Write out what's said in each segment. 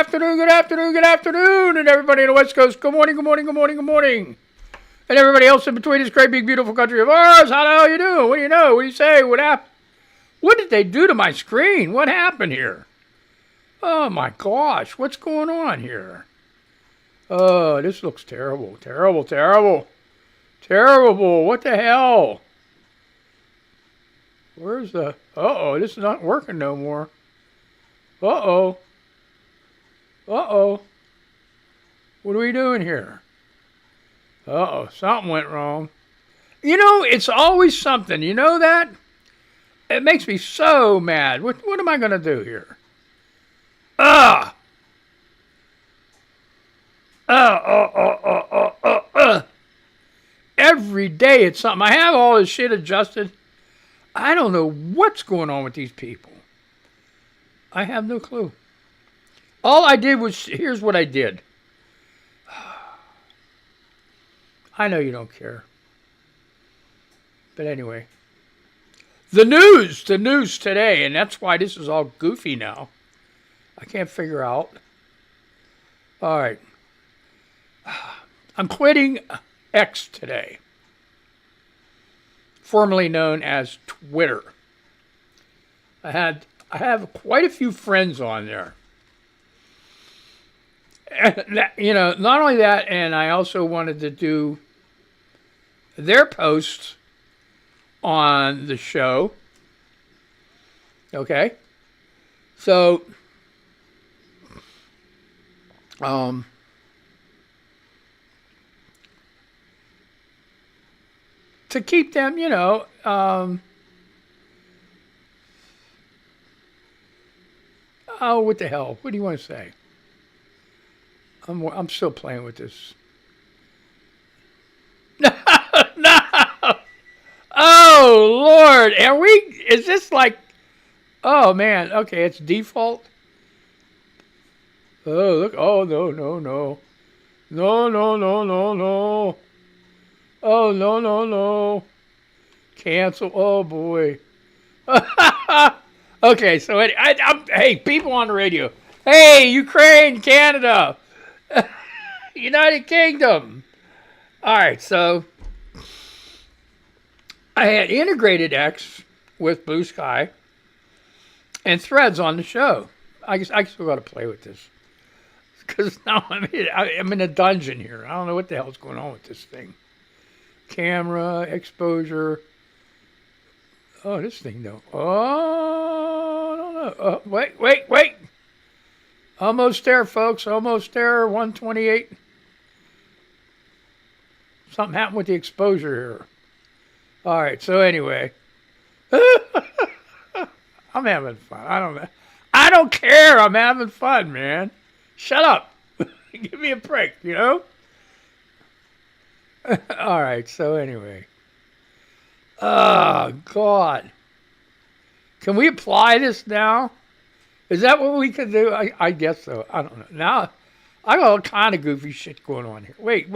afternoon, good afternoon, good afternoon, and everybody on the West Coast, good morning, good morning, good morning, good morning. And everybody else in between this great, big, beautiful country of ours, how the hell you doing? What do you know? What do you say? What happened? What did they do to my screen? What happened here? Oh my gosh, what's going on here? Oh, this looks terrible, terrible, terrible. Terrible, what the hell? Where's the... Uh-oh, this is not working no more. Uh-oh. Uh-oh. What are we doing here? Uh-oh, something went wrong. You know, it's always something. You know that? It makes me so mad. What am I going to do here? Ah! Every day it's something. I have all this shit adjusted. I don't know what's going on with these people. I have no clue. All I did was, here's what I did. I know you don't care. But anyway. The news today, and that's why this is all goofy now. I can't figure out. All right. I'm quitting X today. Formerly known as Twitter. I have quite a few friends on there. And that, you know, not only that, and I also wanted to do their posts on the show. Okay? So, to keep them, you know, oh, what the hell? What do you want to say? I'm still playing with this. No. Oh, Lord. Is this like, oh, man. Okay, it's default. Oh, look. Oh, no. No. Oh, no. Cancel. Oh, boy. Okay, so hey, people on the radio. Hey, Ukraine, Canada, United Kingdom. All right, so I had integrated X with Blue Sky and Threads on the show. I still got to play with this because now I'm in a dungeon here. I don't know what the hell's going on with this thing. Camera, exposure. Oh, this thing though. Oh, I don't know. Wait. Almost there, folks. Almost there. 128. Something happened with the exposure here. All right. So anyway, I'm having fun. I don't care. I'm having fun, man. Shut up. Give me a break, you know? All right. So anyway. Oh, God. Can we apply this now? Is that what we can do? I guess so. I don't know. Now, I got all kind of goofy shit going on here. Wait.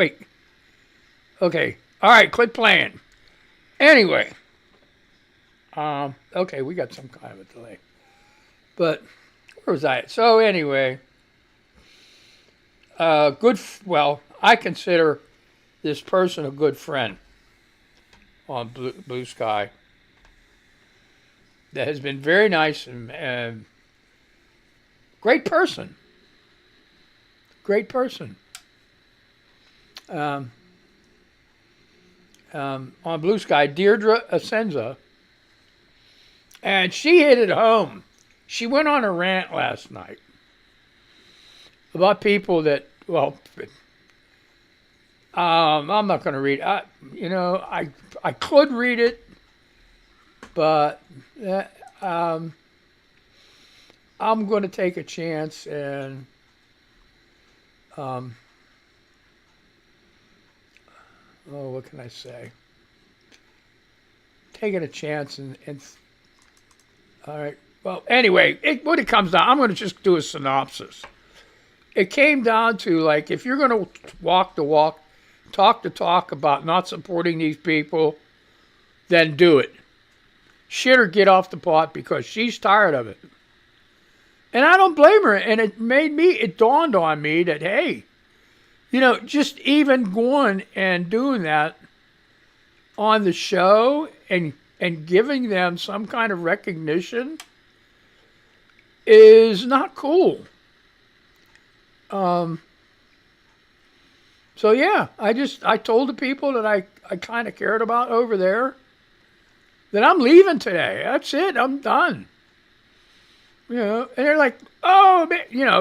Okay. All right, quit playing. Anyway. Okay, we got some kind of a delay. But, where was I at? So, anyway. Well, I consider this person a good friend on Blue Sky that has been very nice and great person. On Blue Sky, Deirdre Asenza, and she hit it home. She went on a rant last night about people that, well, I'm not going to read it. I could read it, but I'm going to take a chance and what can I say? Taking a chance and all right. Well, anyway, what it comes down, I'm going to just do a synopsis. It came down to, like, if you're going to walk the walk, talk the talk about not supporting these people, then do it. Shit or get off the pot because she's tired of it. And I don't blame her. And it dawned on me that, hey, just even going and doing that on the show and giving them some kind of recognition is not cool. So yeah, I told the people that I kind of cared about over there that I'm leaving today. That's it. I'm done. And they're like, oh,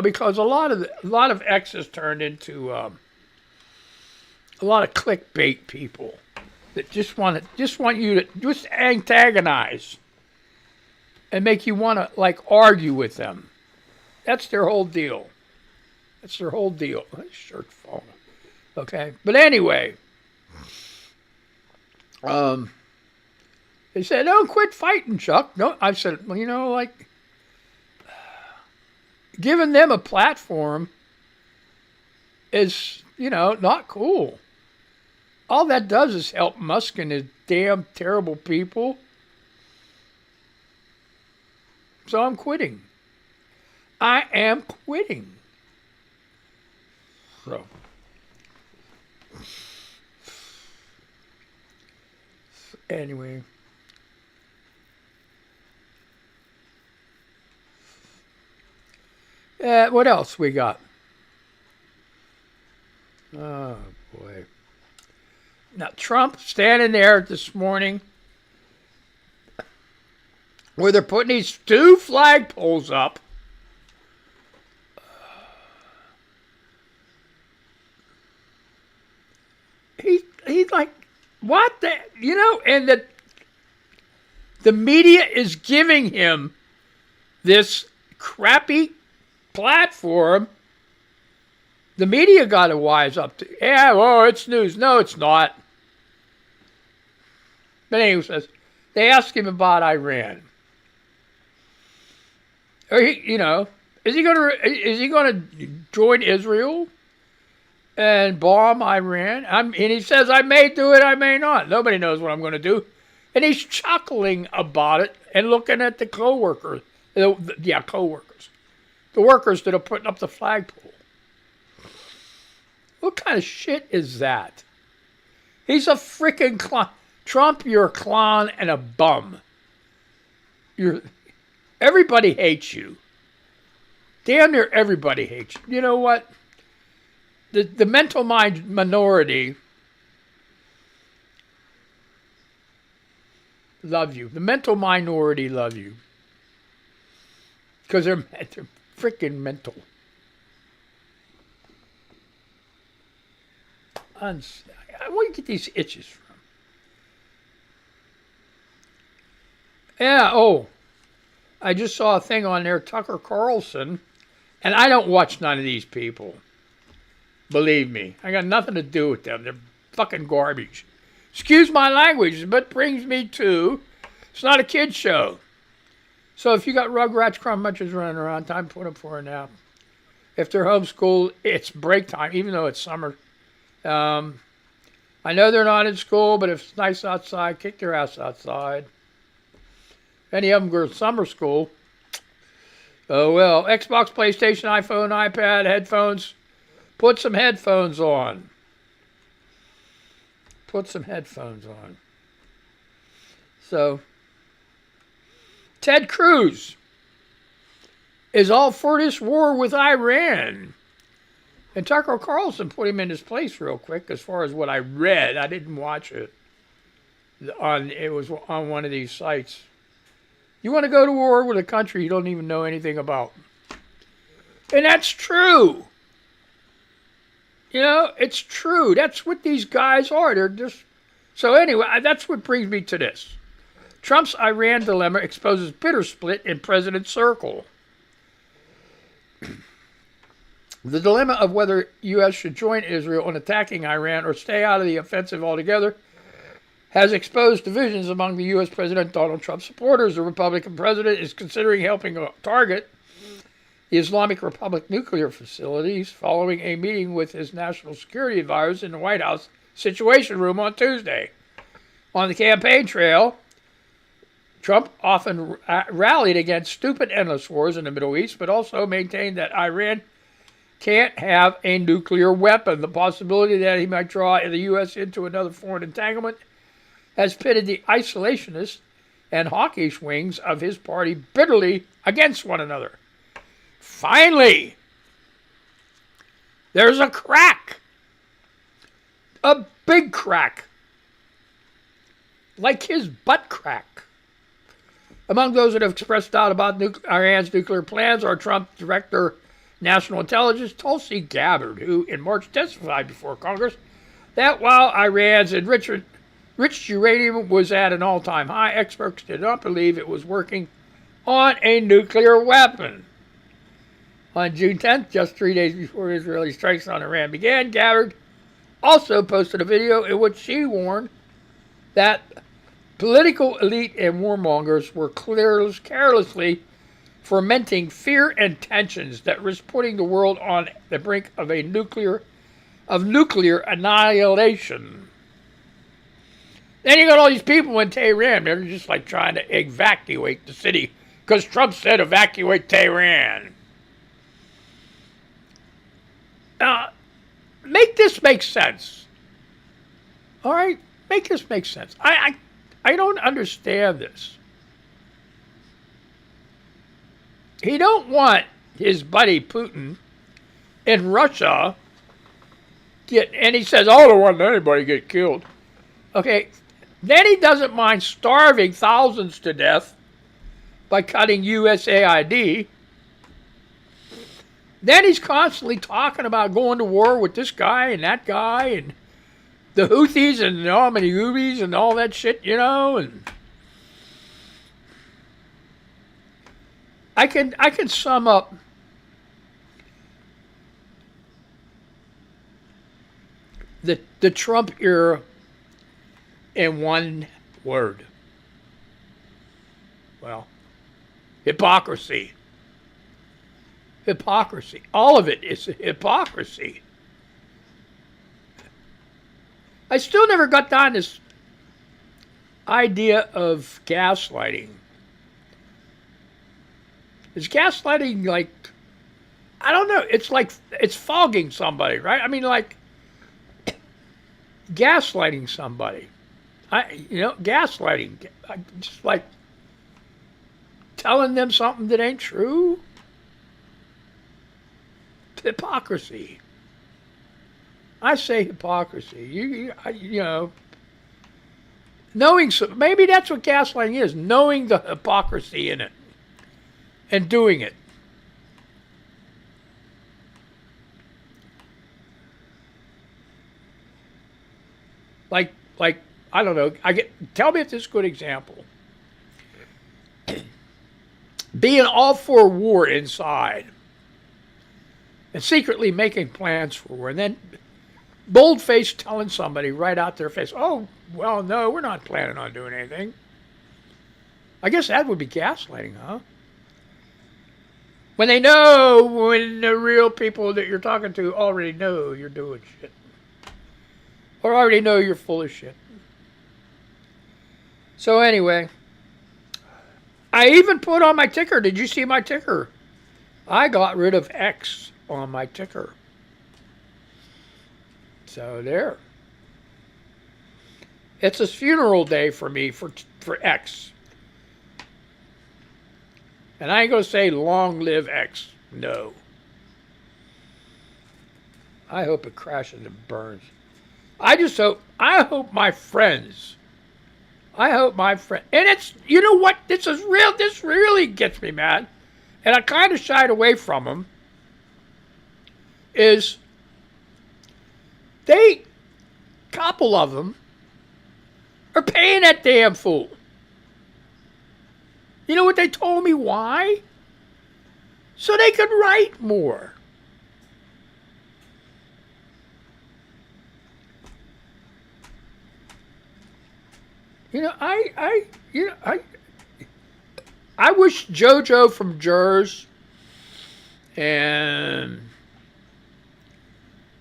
because a lot of X has turned into a lot of clickbait people that just want you to just antagonize and make you want to argue with them. That's their whole deal. My shirt's falling. Okay, but anyway, they said, "Don't quit fighting, Chuck." No, I said, well, giving them a platform is, not cool. All that does is help Musk and his damn terrible people. So I'm quitting. I am quitting. So. Anyway. What else we got? Oh, boy. Now, Trump standing there this morning where they're putting these 2 flagpoles up. He's like, what the, and the media is giving him this crappy platform. The media got to wise up to, it's news. No, it's not. But anyway, they asked him about Iran. Is he going to join Israel and bomb Iran? And he says, I may do it, I may not. Nobody knows what I'm going to do. And he's chuckling about it and looking at the co-workers. Co-workers. The workers that are putting up the flagpole. What kind of shit is that? He's a freaking clown. Trump, you're a clown and a bum. Everybody hates you. Damn near everybody hates you. You know what? The mental mind minority love you. The mental minority love you. Because they're freaking mental. Where do you get these itches from? Yeah, I just saw a thing on there, Tucker Carlson, and I don't watch none of these people. Believe me, I got nothing to do with them. They're fucking garbage. Excuse my language, but brings me to, it's not a kid's show. So if you got Rugrats, Crumb Munchers running around, time to put them for a nap. If they're homeschooled, it's break time, even though it's summer. I know they're not in school, but if it's nice outside, kick their ass outside. Any of them go to summer school. Oh well, Xbox, PlayStation, iPhone, iPad, headphones. Put some headphones on. So, Ted Cruz is all for this war with Iran. And Tucker Carlson put him in his place real quick as far as what I read. I didn't watch it. It was on one of these sites. You want to go to war with a country you don't even know anything about. And that's true. It's true. That's what these guys are. They're just... So anyway, that's what brings me to this. Trump's Iran dilemma exposes bitter split in president's circle. The dilemma of whether U.S. should join Israel in attacking Iran or stay out of the offensive altogether has exposed divisions among the U.S. President Donald Trump supporters. The Republican president is considering helping target the Islamic Republic nuclear facilities following a meeting with his national security advisors in the White House Situation Room on Tuesday. On the campaign trail, Trump often rallied against stupid endless wars in the Middle East, but also maintained that Iran can't have a nuclear weapon. The possibility that he might draw the U.S. into another foreign entanglement has pitted the isolationist and hawkish wings of his party bitterly against one another. Finally, there's a crack. A big crack. Like his butt crack. Among those that have expressed doubt about Iran's nuclear plans are Trump Director National Intelligence Tulsi Gabbard, who in March testified before Congress that while Iran's enriched uranium was at an all-time high, experts did not believe it was working on a nuclear weapon. On June 10th, just 3 days before Israeli strikes on Iran began, Gabbard also posted a video in which she warned that political elite and warmongers were carelessly fomenting fear and tensions that risk putting the world on the brink of nuclear annihilation. Then you got all these people in Tehran. They're just like trying to evacuate the city because Trump said evacuate Tehran. Make this make sense. All right? Make this make sense. I don't understand this. He don't want his buddy Putin in Russia and he says, I don't want anybody get killed. Okay, then he doesn't mind starving thousands to death by cutting USAID. Then he's constantly talking about going to war with this guy and that guy and the Houthis and the Houthis and all that shit, you know. And I can sum up the Trump era in one word. Well, hypocrisy. Hypocrisy. All of it is hypocrisy. I still never got down this idea of gaslighting. Is gaslighting like, I don't know, it's like, it's fogging somebody, right? I mean, like, gaslighting somebody. Gaslighting. Just like telling them something that ain't true. Hypocrisy. I say hypocrisy. You know, knowing, maybe that's what gaslighting is, knowing the hypocrisy in it and doing it. Like I don't know. Tell me if this is a good example. Being all for war inside and secretly making plans for war, and then bold-faced telling somebody right out their face, oh, well, no, we're not planning on doing anything. I guess that would be gaslighting, huh? When they know, when the real people that you're talking to already know you're doing shit. Or already know you're full of shit. So anyway, I even put on my ticker. Did you see my ticker? I got rid of X on my ticker. So there. It's a funeral day for me for X. And I ain't going to say long live X. No. I hope it crashes and burns. I hope my friends, and it's, you know what, this really gets me mad, and I kind of shied away from them, is couple of them are paying that damn fool. You know what they told me why? So they could write more. You know, I wish JoJo from Jers and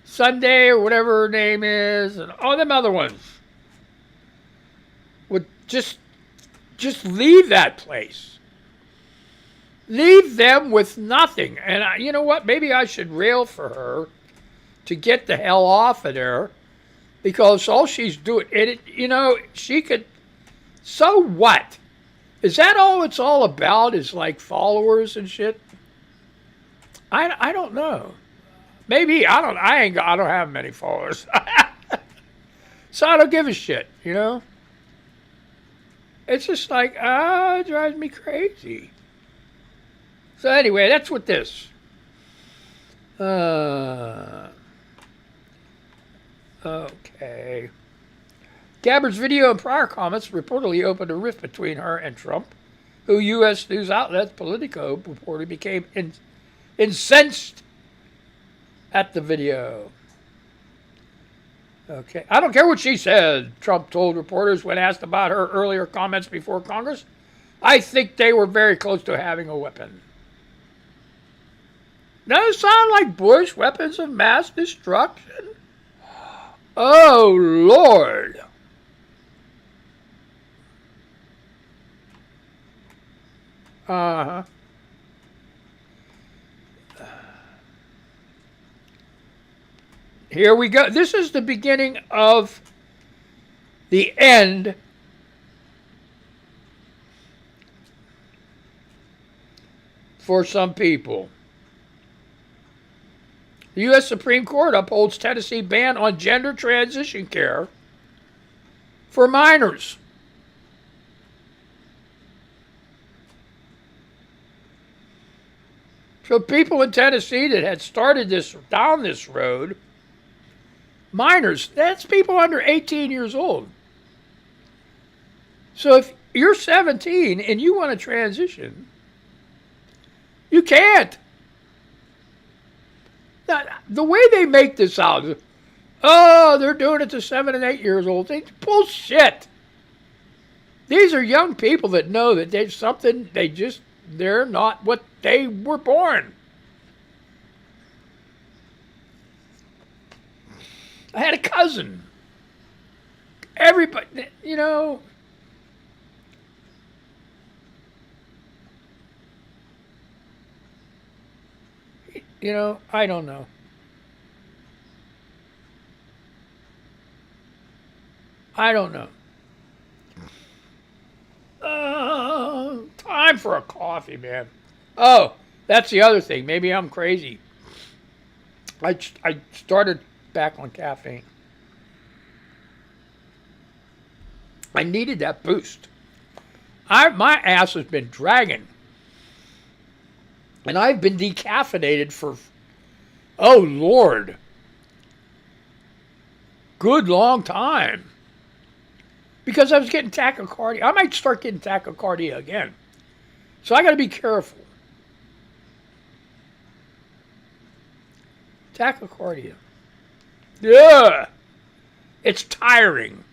Sunday or whatever her name is and all them other ones would just just leave that place. Leave them with nothing. And you know what? Maybe I should rail for her to get the hell off of there, because all she's doing, she could. So what? Is that all it's all about? Is like followers and shit? I don't know. Maybe I don't have many followers, so I don't give a shit. It's just like it drives me crazy. So anyway, that's what this. Okay. Gabbard's video and prior comments reportedly opened a rift between her and Trump, who U.S. news outlet Politico reportedly became incensed at the video. Okay. I don't care what she said, Trump told reporters when asked about her earlier comments before Congress. I think they were very close to having a weapon. Doesn't sound like Bush, weapons of mass destruction. Oh, Lord. Uh-huh. Here we go. This is the beginning of the end for some people. The U.S. Supreme Court upholds Tennessee ban on gender transition care for minors. So people in Tennessee that had started down this road, minors, that's people under 18 years old. So if you're 17 and you want to transition, you can't. Now, the way they make this out, they're doing it to 7 and 8 years old. It's bullshit. These are young people that know that they're not what they were born. I had a cousin. Everybody, I don't know. I don't know. Time for a coffee, man. Oh, that's the other thing. Maybe I'm crazy. I started back on caffeine. I needed that boost. My ass has been dragging. And I've been decaffeinated for, oh Lord, good long time. Because I was getting tachycardia. I might start getting tachycardia again. So I got to be careful. Tachycardia. Yeah. It's tiring.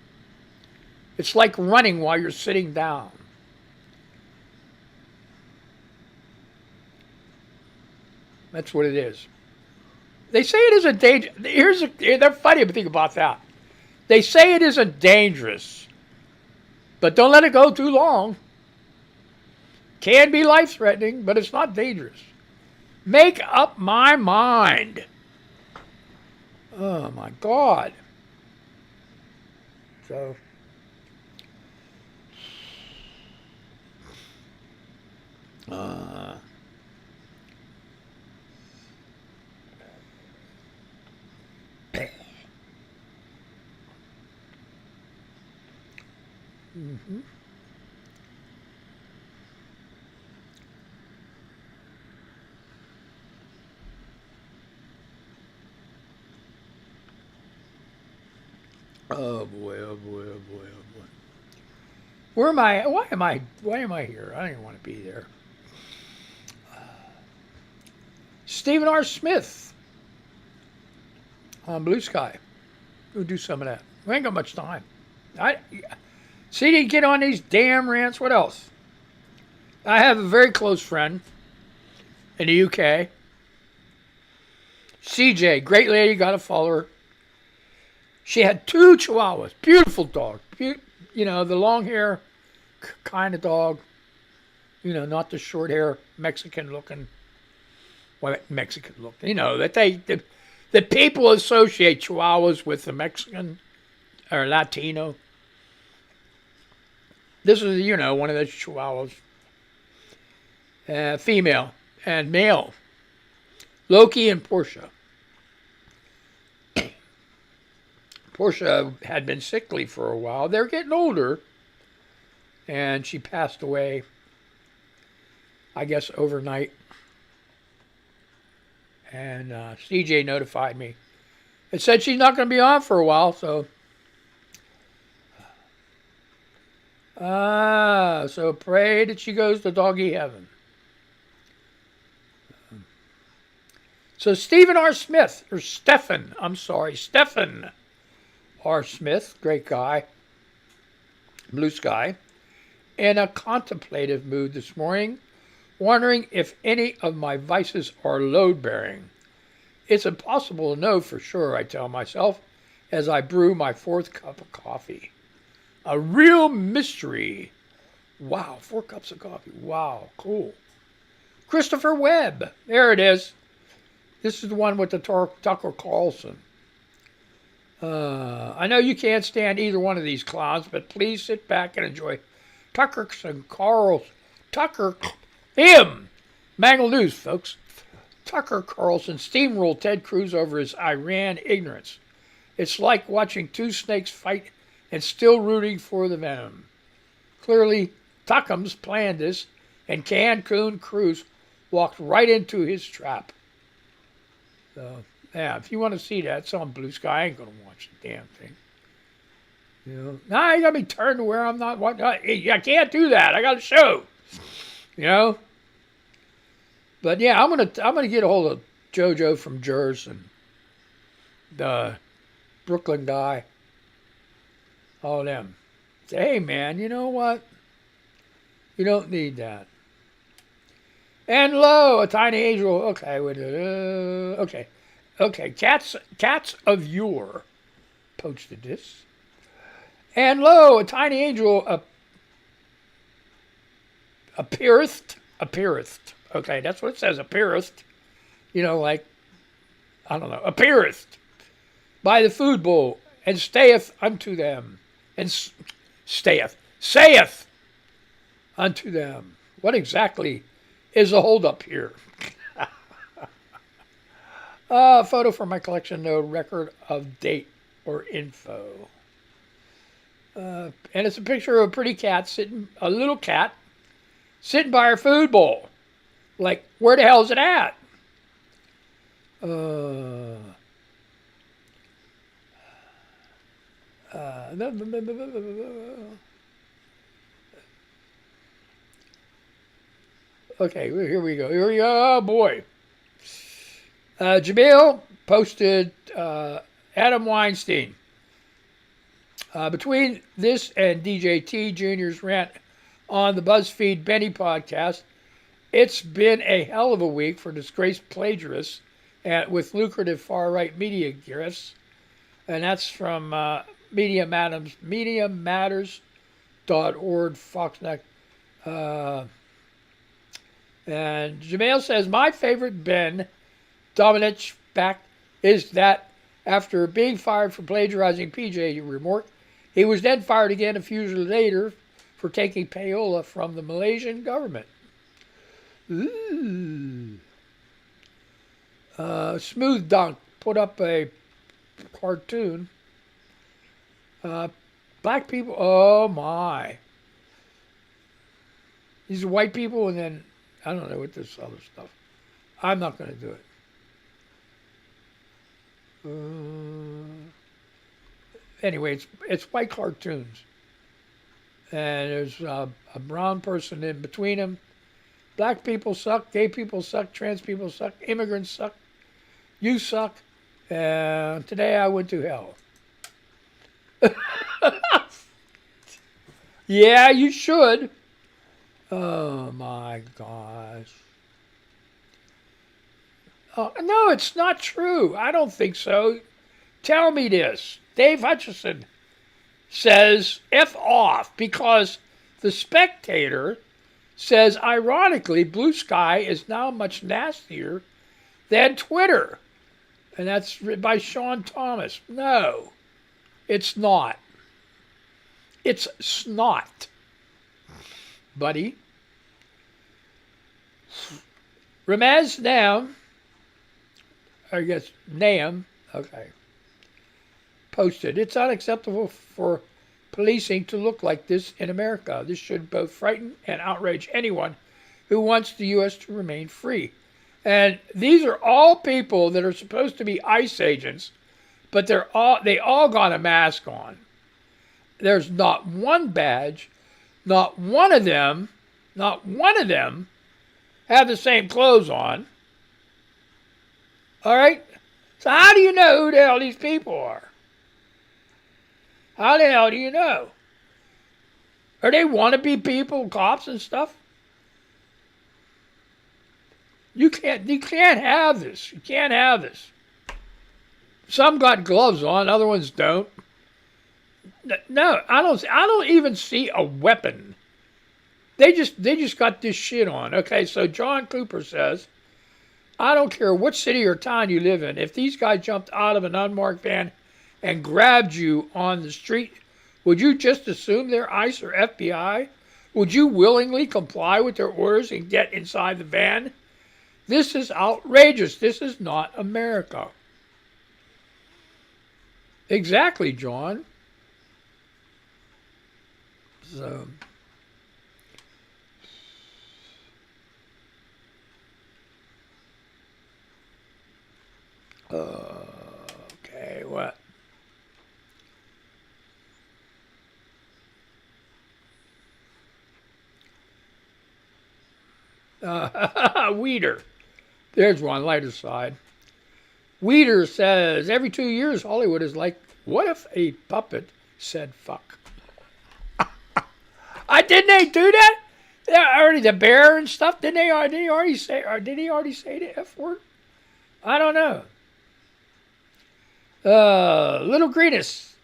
It's like running while you're sitting down. That's what it is. They say it isn't dangerous. They're funny to think about that. They say it isn't dangerous. But don't let it go too long. Can be life-threatening, but it's not dangerous. Make up my mind. Oh, my God. So. Mm-hmm. Oh boy, oh boy, oh boy, oh boy. Where am I? Why am I here? I don't even want to be there. Stephen R. Smith on Blue Sky. We'll do some of that. We ain't got much time. See, you get on these damn rants. What else? I have a very close friend in the UK. CJ, great lady, got to follow her. She had 2 Chihuahuas, beautiful dog. The long hair, kind of dog. You know, not the short hair Mexican looking. Well, Mexican looking. You know that the people associate Chihuahuas with the Mexican or Latino. This is, you know, one of those Chihuahuas. Female and male. Loki and Portia. Portia had been sickly for a while. They're getting older. And she passed away, I guess, overnight. And CJ notified me. It said she's not going to be on for a while, so. So pray that she goes to doggy heaven. So Stephen R. Smith, or Stephen R. Smith, great guy, blue sky, in a contemplative mood this morning, wondering if any of my vices are load-bearing. It's impossible to know for sure, I tell myself, as I brew my 4th cup of coffee. A real mystery. Wow, 4 cups of coffee. Wow, cool. Christopher Webb. There it is. This is the one with the Tucker Carlson. I know you can't stand either one of these clowns, but please sit back and enjoy him. Mangled news, folks. Tucker Carlson steamrolled Ted Cruz over his Iran ignorance. It's like watching 2 snakes fight and still rooting for the venom. Clearly, Tuckums planned this, and Cancun Cruz walked right into his trap. So, yeah, if you want to see that, it's on Blue Sky. I ain't going to watch the damn thing. You know, now you got me turned to where I'm not watching. I can't do that. I got a show. You know? But yeah, I'm gonna get a hold of JoJo from Jersey, the Brooklyn guy. All of them. Say, hey man, you know what? You don't need that. And lo, a tiny angel. Okay, wait. Okay. Cats of yore posted this. And lo, a tiny angel appeareth. Okay, that's what it says. Appeareth. You know, like, I don't know. Appeareth by the food bowl and stayeth unto them. And saith unto them. What exactly is the holdup here? A photo from my collection, no record of date or info. And it's a picture of a pretty cat a little cat sitting by her food bowl. Like, where the hell is it at? Okay, here we go. Oh, boy. Jamil posted Adam Weinstein. Between this and DJ T Jr.'s rant on the BuzzFeed Benny podcast, it's been a hell of a week for disgraced plagiarists with lucrative far-right media grifts. And that's from MediaMatters.org, Foxnet. And Jamail says, my favorite Ben Domenech fact is that after being fired for plagiarizing PJ Remark, he was then fired again a few years later for taking payola from the Malaysian government. Ooh. Smooth Dunk put up a cartoon. Black people, oh my. These are white people, and then, I don't know what this other stuff. I'm not going to do it. Anyway, it's white cartoons. And there's a brown person in between them. Black people suck, gay people suck, trans people suck, immigrants suck, you suck, and today I went to hell. Yeah, you should. Oh my gosh. Oh, no, it's not true. I don't think so. Tell me this. Dave Hutchison says F off because The Spectator says, ironically, Blue Sky is now much nastier than Twitter. And that's written by Sean Thomas. No, it's not. It's snot, buddy. Ramaz Nam, I guess Nam, okay, posted, it's unacceptable for policing to look like this in America. This should both frighten and outrage anyone who wants the U.S. to remain free. And these are all people that are supposed to be ICE agents, but they all got a mask on. There's not one badge, not one of them have the same clothes on. All right? So how do you know who the hell these people are? How the hell do you know? Are they wannabe people, cops and stuff? You can't have this. You can't have this. Some got gloves on, other ones don't. No, I don't even see a weapon. They just got this shit on. Okay, so John Cooper says, I don't care what city or town you live in. If these guys jumped out of an unmarked van and grabbed you on the street, would you just assume they're ICE or FBI? Would you willingly comply with their orders and get inside the van? This is outrageous. This is not America. Exactly, John. So, okay, what? Weeder. There's one, lighter side. Weeder says, every 2 years, Hollywood is like, what if a puppet said fuck? Didn't they do that? Already the bear and stuff. Did he already say the F word? I don't know. Little Greenest.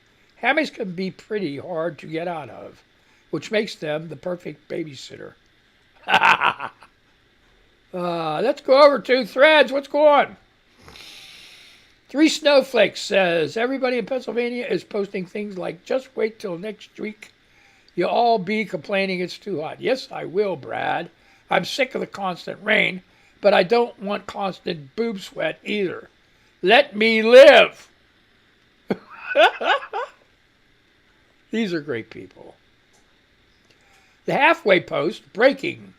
Hammies can be pretty hard to get out of, which makes them the perfect babysitter. Let's go over to Threads. What's going on? Three Snowflakes says, everybody in Pennsylvania is posting things like, just wait till next week. You'll all be complaining it's too hot. Yes, I will, Brad. I'm sick of the constant rain, but I don't want constant boob sweat either. Let me live. These are great people. The Halfway Post, breaking.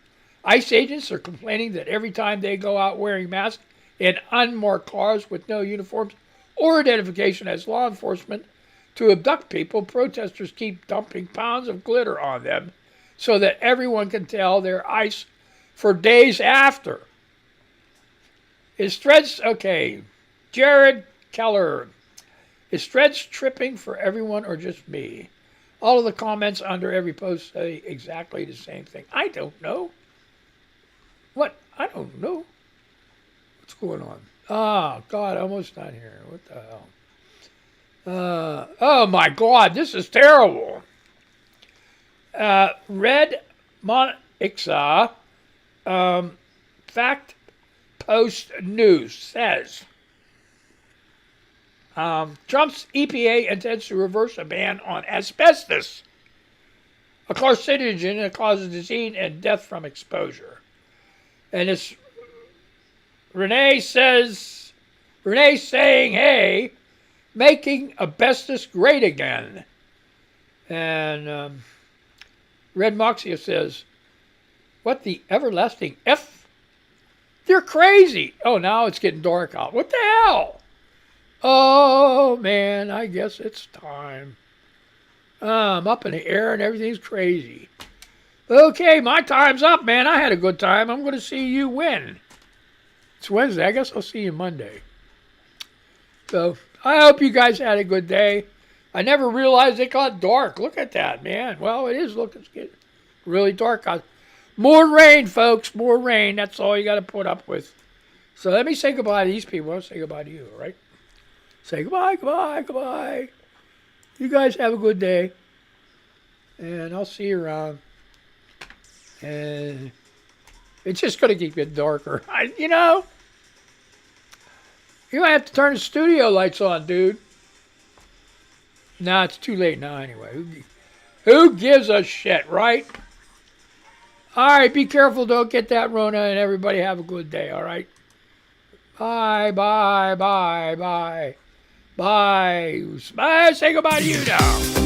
ICE agents are complaining that every time they go out wearing masks in unmarked cars with no uniforms or identification as law enforcement to abduct people, protesters keep dumping pounds of glitter on them so that everyone can tell they're ICE for days after. Is Threads, okay, Jared Keller, is Threads tripping for everyone or just me? All of the comments under every post say exactly the same thing. I don't know. What? I don't know. What's going on? Oh, God, almost done here. What the hell? Oh, my God, this is terrible. Red Monixa, Fact Post News says, Trump's EPA intends to reverse a ban on asbestos, a carcinogen that causes disease and death from exposure. And it's Renee saying, hey, making asbestos great again. And Red Moxia says, what the everlasting F? They're crazy. Oh, now it's getting dark out. What the hell? Oh, man, I guess it's time. I'm up in the air and everything's crazy. Okay, my time's up, man. I had a good time. I'm going to see you win. It's Wednesday. I guess I'll see you Monday. So I hope you guys had a good day. I never realized it got dark. Look at that, man. Well, it is looking really dark out. More rain, folks. More rain. That's all you got to put up with. So let me say goodbye to these people. I'll say goodbye to you, all right? Say goodbye, goodbye, goodbye. You guys have a good day. And I'll see you around. And it's just going to keep getting darker. You know, you might have to turn the studio lights on, dude. Nah, it's too late now anyway. Who gives a shit, right? All right, be careful. Don't get that Rona, and everybody have a good day, all right? Bye, bye, bye, bye. Bye. Bye. Say goodbye to you now.